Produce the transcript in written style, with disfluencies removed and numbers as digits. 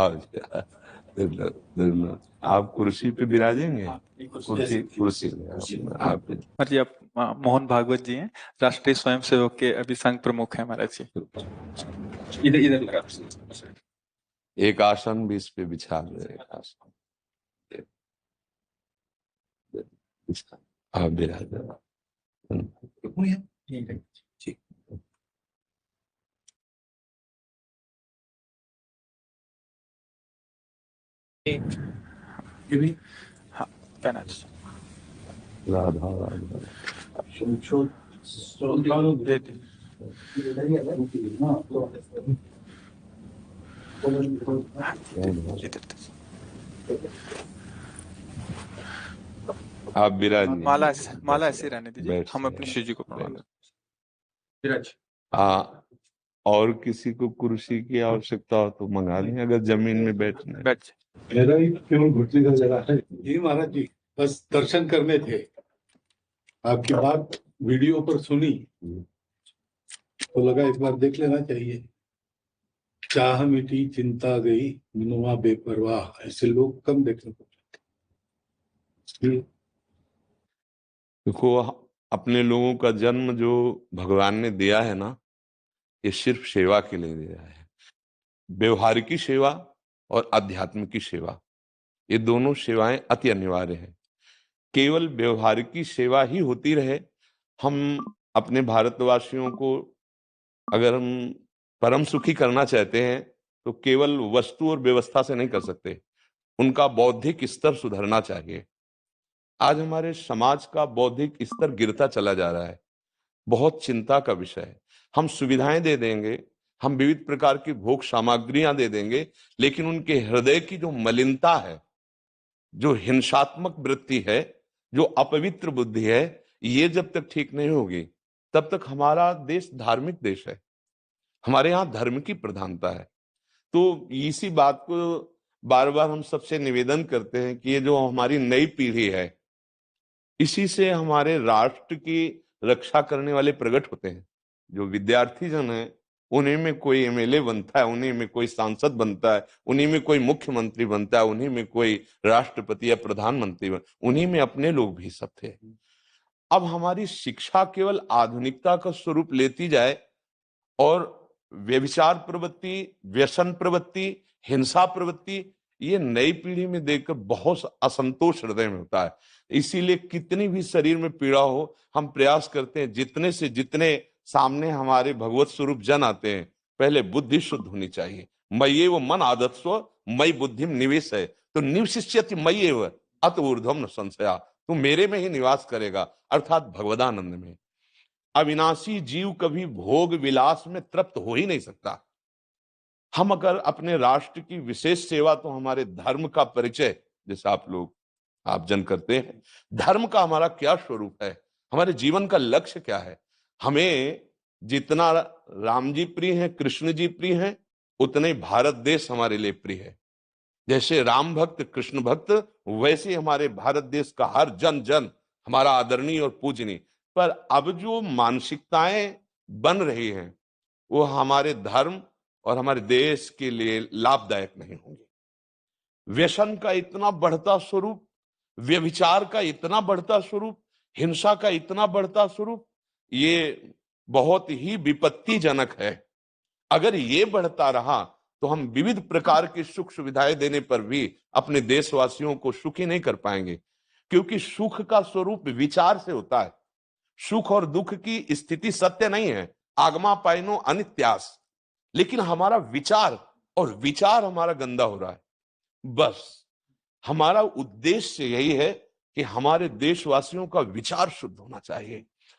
आओ जी, धन्यवाद, धन्यवाद। आप कुर्सी पे विराजेंगे? कुर्सी कुर्सी आप जी, आप मोहन भागवत जी हैं, राष्ट्रीय स्वयंसेवक के अभी संघ प्रमुख हैं महाराज जी। इधर इधर लगा एक आसन भी इस पे बिछा दे, आप विराज। हाँ, पहना राधा राधा। दे दे। आप विराजिए। माला ऐसे रहने दीजिए, हम अपनी शिव जी को प्रणाम विराज। और किसी को कुर्सी की आवश्यकता हो तो मंगा लें, अगर जमीन में बैठना है। बैठ मेरा ही केवल घुटने का जगह है जी महाराज जी, बस दर्शन करने थे। आपकी बात वीडियो पर सुनी तो लगा एक बार देख लेना चाहिए। चाह मिटी चिंता गई मनुआ बेपरवाह, ऐसे लोग कम देखने को मिलते। देखो, अपने लोगों का जन्म जो भगवान ने दिया है ना, ये सिर्फ सेवा के लिए दिया है। व्यवहारिकी सेवा और आध्यात्म की सेवा, ये दोनों सेवाएं अति अनिवार्य है। केवल व्यवहारिकी सेवा ही होती रहे, हम अपने भारतवासियों को अगर हम परम सुखी करना चाहते हैं तो केवल वस्तु और व्यवस्था से नहीं कर सकते, उनका बौद्धिक स्तर सुधरना चाहिए। आज हमारे समाज का बौद्धिक स्तर गिरता चला जा रहा है, बहुत चिंता का विषय है। हम सुविधाएं दे देंगे, हम विविध प्रकार की भोग सामग्रियां दे देंगे, लेकिन उनके हृदय की जो मलिनता है, जो हिंसात्मक वृत्ति है, जो अपवित्र बुद्धि है, ये जब तक ठीक नहीं होगी तब तक हमारा देश धार्मिक देश है, हमारे यहाँ धर्म की प्रधानता है। तो इसी बात को बार बार हम सबसे निवेदन करते हैं कि ये जो हमारी नई पीढ़ी है, इसी से हमारे राष्ट्र की रक्षा करने वाले प्रकट होते हैं। जो विद्यार्थी जन है, उन्हीं में कोई एमएलए बनता है, उन्हीं में कोई सांसद बनता है, उन्हीं में कोई मुख्यमंत्री बनता है, उन्हीं में कोई राष्ट्रपति या प्रधानमंत्री उन्हीं में अपने लोग भी सब थे। अब हमारी शिक्षा केवल आधुनिकता का स्वरूप लेती जाए और व्यभिचार प्रवृत्ति, व्यसन प्रवृत्ति, हिंसा प्रवृत्ति, ये नई पीढ़ी में देखकर बहुत असंतोष हृदय में होता है। इसीलिए कितनी भी शरीर में पीड़ा हो, हम प्रयास करते हैं जितने से जितने सामने हमारे भगवत स्वरूप जन आते हैं, पहले बुद्धि शुद्ध होनी चाहिए। मय्ये वो मन आदत्स्व मई बुद्धि निवेश है, तो निवशिष्यति मय्ये वो अत ऊर्ध्वम न संशया, तू मेरे में ही निवास करेगा, अर्थात भगवदानंद में। अविनाशी जीव कभी भोग विलास में तृप्त हो ही नहीं सकता। हम अगर अपने राष्ट्र की विशेष सेवा, तो हमारे धर्म का परिचय, जैसे आप जन करते हैं, धर्म का हमारा क्या स्वरूप है, हमारे जीवन का लक्ष्य क्या है। हमें जितना राम जी प्रिय हैं, कृष्ण जी प्रिय हैं, उतने भारत देश हमारे लिए प्रिय है। जैसे राम भक्त, कृष्ण भक्त, वैसे ही हमारे भारत देश का हर जन जन हमारा आदरणीय और पूजनीय। पर अब जो मानसिकताएं बन रही हैं, वो हमारे धर्म और हमारे देश के लिए लाभदायक नहीं होंगी। व्यसन का इतना बढ़ता स्वरूप, व्यभिचार का इतना बढ़ता स्वरूप, हिंसा का इतना बढ़ता स्वरूप, ये बहुत ही विपत्तिजनक है। अगर ये बढ़ता रहा तो हम विविध प्रकार की सुख सुविधाएं देने पर भी अपने देशवासियों को सुखी नहीं कर पाएंगे, क्योंकि सुख का स्वरूप विचार से होता है। सुख और दुख की स्थिति सत्य नहीं है, आगमा पाइनो अनित्यास, लेकिन हमारा विचार, और विचार हमारा गंदा हो रहा है। बस हमारा उद्देश्य यही है कि हमारे देशवासियों का विचार शुद्ध होना चाहिए।